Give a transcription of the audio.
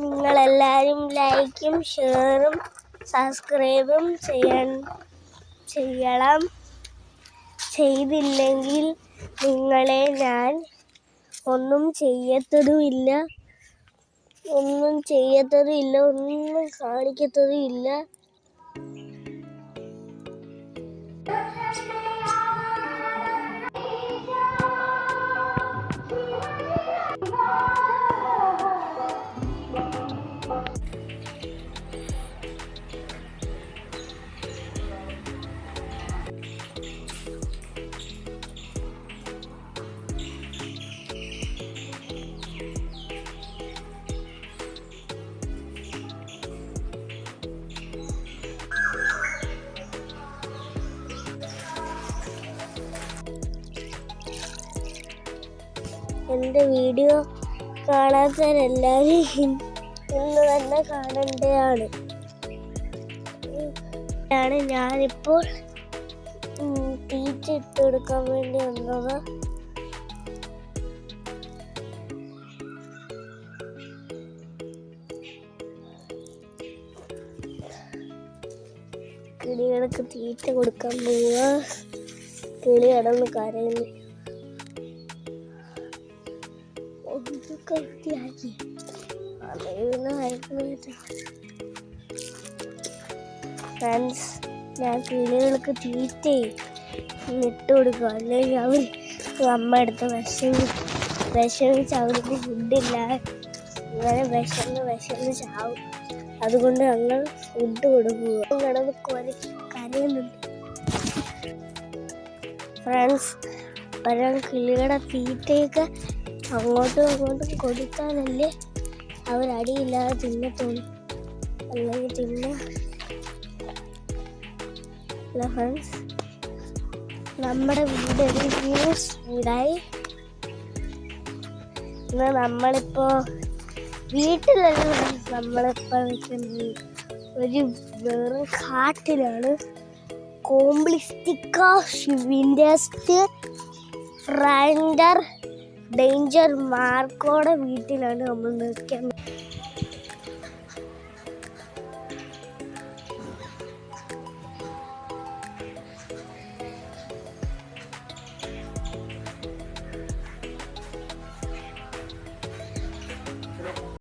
നിങ്ങളെല്ലാവരും ലൈക്കും ഷെയറും സബ്സ്ക്രൈബും ചെയ്യണം. ചെയ്തില്ലെങ്കിൽ നിങ്ങളെ ഞാൻ ഒന്നും ചെയ്യത്തതുമില്ല, ഒന്നും കാണിക്കത്തതുമില്ല. എൻ്റെ വീഡിയോ കാണാത്തവരെല്ലാവരും ഇന്ന് തന്നെ കാണേണ്ടതാണ്. ഞാനിപ്പോൾ തീറ്റ ഇട്ട് കൊടുക്കാൻ വേണ്ടി വന്നത്. കിളികൾക്ക് തീറ്റ കൊടുക്കാൻ പോവുക. കിളി കിടന്ന് കരയുന്നു. ഫ്രണ്ട്സ്, ഞാൻ കിളികൾക്ക് തീറ്റ ഇട്ട് കൊടുക്കുക, അല്ലെങ്കിൽ അവർ അമ്മ എടുത്ത് വിഷമിച്ച് അവർക്ക് ഫുഡില്ല, അങ്ങനെ വിശന്ന് ചാവും. അതുകൊണ്ട് ഞങ്ങൾ ഫുഡ് കൊടുക്കുക. കിടന്ന് കരയുന്നുണ്ട്. ഫ്രണ്ട്സ്, കിളികളുടെ തീറ്റയൊക്കെ അങ്ങോട്ടും കൊടുത്താലല്ലേ അവരടിയില്ലാതെ തിന്നത്തോളൂ, അല്ലെങ്കിൽ ഫ്രണ്ട്സ്, നമ്മുടെ വീടൊരു ന്യൂസ് വീടായി. എന്നാൽ നമ്മളിപ്പോൾ വീട്ടിലല്ല, നമ്മളിപ്പോൾ നിൽക്കുന്നത് ഒരു വെറും കാട്ടിലാണ്. കോംപ്ലിസ്റ്റിക്ക വിൻഡസ്റ്റ് ഫ്രൈൻഡർ ഡേഞ്ചർ മാർക്കോടെ വീട്ടിലാണ് നമ്മൾ നിൽക്കുന്നത്.